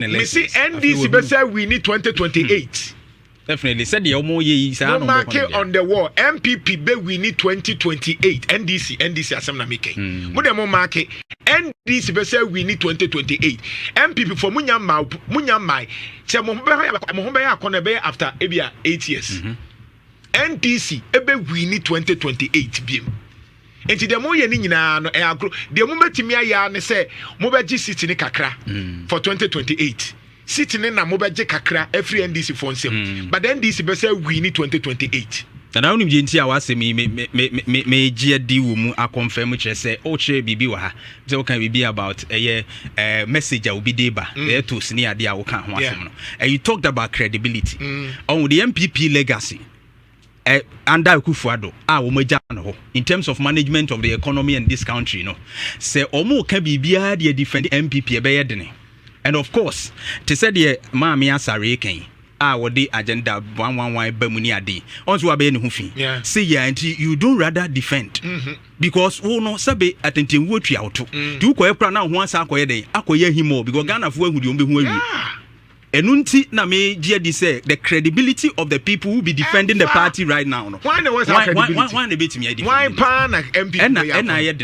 Me see NDC be say we need 2028. Definitely. Said the omo ye say no market on the wall. MPP be we need 2028. NDC asem na make. Mo dem market NDC be say we need 2028. MPP for munya mai. Say mo be akona be after ebia 8 years. NDC ebe we need 2028 biem. Enti dem mo ye ni nyina no e agro. Dem mo betimi aya ne say mo be gi city ni kakra for 2028. Sitting na mobeje kakra every NDC for nsem but then NDC be say we need 2028 and I only jinti awase me GD wo mu a confirm che say o che bibi wa ha say o kan bibi about message a obi dey ba to sini ade a wo kan ho asem no and you talked about credibility on the MPP legacy under Kufuado wo maja no in terms of management of the economy in this country no say omo ka bibia dey defend MPP e be yedene. And of course, to say the Mammy Asare Ken, what the agenda 111 Bemuni Adi, also Abe Hufi. Say, yeah, and you don't rather defend because no Sabe attentive what you out to. Do Quepra now once Akoye him more because Ghana for who you be. And unti na me GD say the credibility of the people who be defending the party right now. No. Why the bit me? Why pan MP? And I